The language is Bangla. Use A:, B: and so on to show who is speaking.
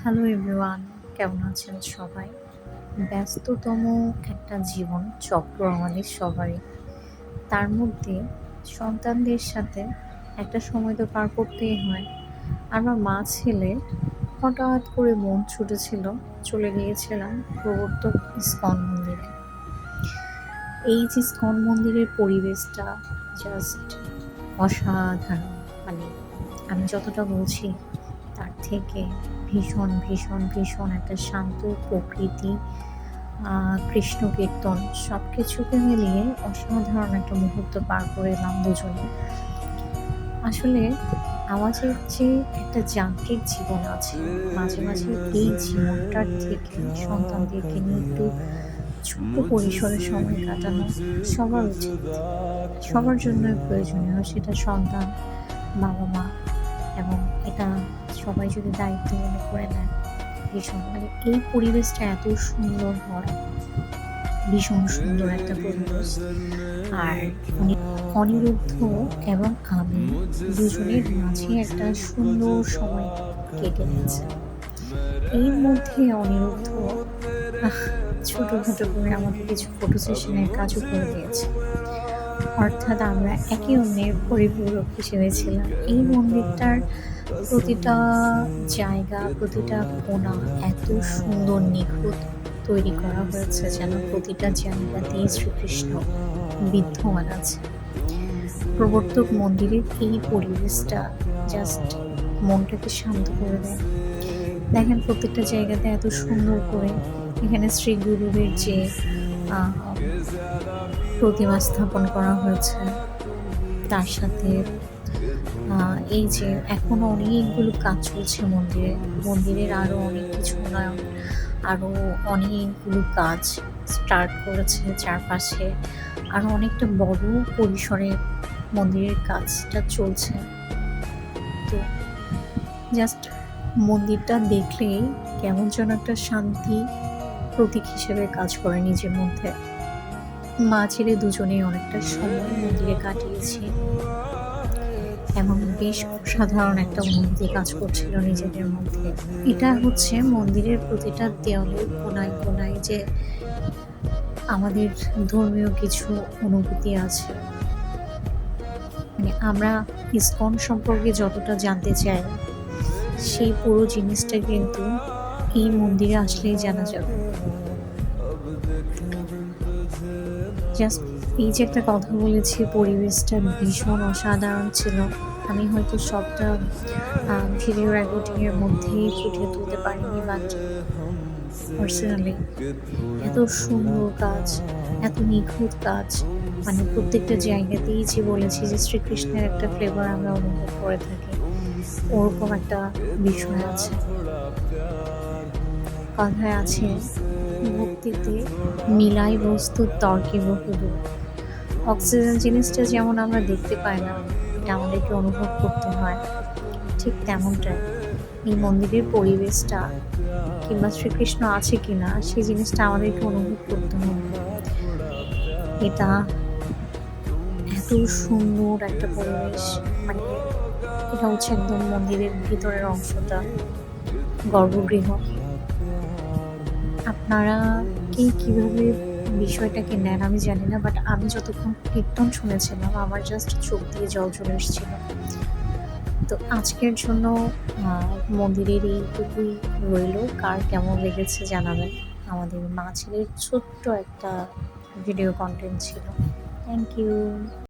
A: হ্যালো এভরিওয়ান, কেমন আছেন সবাই? ব্যস্ততম একটা জীবন চক্র আমাদের সবারই। তার মধ্যে সন্তানদের সাথে একটা সময় তো পার করতেই হয়। আমার মা ছেলে হঠাৎ করে মন ছুটেছিল, চলে গিয়েছিলাম প্রবর্তক ইস্কন মন্দিরে। এই যে ইস্কন মন্দিরের পরিবেশটা জাস্ট অসাধারণ। মানে আমি যতটা বলছি তার থেকে ভীষণ ভীষণ ভীষণ একটা শান্ত প্রকৃতি, কৃষ্ণ কীর্তন সব কিছুকে মিলিয়ে অসাধারণ একটা মুহূর্ত পার করে এলাম দুজনে। আসলে আমাদের যে একটা যান্ত্রিক জীবন আছে, মাঝে মাঝে এই জীবনটার থেকে সন্তানদেরকে নিয়ে একটু ছোট্ট পরিসরে সময় কাটানো সবার উচিত। সবার জন্যই প্রয়োজনীয়, সেটা সন্তান, বাবা মা, এবং এটা সবাই যদি দায়িত্ব মনে করে নেয়, ভীষণ মানে এই পরিবেশটা এত সুন্দর হয়, ভীষণ সুন্দর একটা পরিবেশ। আর অনিরুদ্ধ এবং আমি দুজনের মাঝে একটা সুন্দর সময় কেটে গেছে। এর মধ্যে অনিরুদ্ধ আহ, ছোটখাটো করে আমাকে কিছু ফটো সেশনের কাজও করে দিয়েছে। অর্থাৎ আমরা একে অন্যের পরিপূরক হিসেবে ছিলাম। এই মন্দিরটার প্রতিটা জায়গা, প্রতিটা কোণা এত সুন্দর নিখুঁত তৈরি করা হয়েছে যেন প্রতিটা জায়গাতেই শ্রীকৃষ্ণ বিদ্যমান আছে। প্রবর্তক মন্দিরের এই পরিবেশটা জাস্ট মনটাকে শান্ত করে দেয়। দেখেন প্রত্যেকটা জায়গাতে এত সুন্দর করে এখানে শ্রী গুরুদেব যে আহ, প্রতিমা স্থাপন করা হয়েছে, তার সাথে এই যে এখনো অনেকগুলো কাজ চলছে মন্দিরে, মন্দিরের আরো অনেক কিছু উন্নয়ন, আরো অনেকগুলো কাজ স্টার্ট করেছে চারপাশে, আরো অনেকটা বড় পরিসরে মন্দিরের কাজটা চলছে। তো জাস্ট মন্দিরটা দেখলেই কেমন যেন একটা শান্তি প্রতীক হিসেবে কাজ করে নিজের মধ্যে। মা ছেলে দুজনেই অনেকটা সময় মন্দিরে কাটিয়েছি এবং বেশ অসাধারণ একটা অনুভূতি কাজ করছিল নিজেদের মধ্যে। এটা হচ্ছে মন্দিরের প্রতিটা দেওয়ালের কোনায় কোনায় যে আমাদের ধর্মীয় কিছু অনুভূতি আছে। মানে আমরা ইসকন সম্পর্কে যতটা জানতে চাই, সেই পুরো জিনিসটা কিন্তু এই মন্দিরে আসলেই জানা যাবে। জাস্ট এই যে একটা কথা বলেছি, পরিবেশটা ভীষণ অসাধারণ ছিল। আমি হয়তো সবটা ভিডিও রেকর্ডিংয়ের মধ্যেই ফুটিয়ে তুলতে পারিনি, বাট পার্সোনালি এত সুন্দর কাজ, এত নিখুঁত কাজ, মানে প্রত্যেকটা জায়গাতেই যে বলেছি যে শ্রীকৃষ্ণের একটা ফ্লেভার আমরা অনুভব করে থাকি, ওরকম একটা বিষয় আছে। কথায় আছে, ভক্তিতে মিলাই বস্তু তর্কে বহুদূর। অক্সিজেন জিনিসটা যেমন আমরা দেখতে পাই না, এটা আমাদেরকে অনুভব করতে হয়, ঠিক তেমনটাই এই মন্দিরের পরিবেশটা কিংবা শ্রীকৃষ্ণ আছে কিনা সেই জিনিসটা আমাদেরকে অনুভব করতে হবে। এটা এত সুন্দর একটা পরিবেশ, মানে এটা হচ্ছে একদম মন্দিরের ভিতরের অংশটা, গর্ভগৃহ। আপনারা কে কিভাবে বিষয়টাকে নেন আমি জানি না, বাট আমি যতক্ষণ কীর্তন শুনেছিলাম আমার জাস্ট চোখ দিয়ে জল চলে এসেছিল। তো আজকের জন্য মন্দিরের এইটুকুই রইল। কার কেমন লেগেছে জানাবেন। আমাদের মা ছেলের ছোট্ট একটা ভিডিও কন্টেন্ট ছিল। Thank you.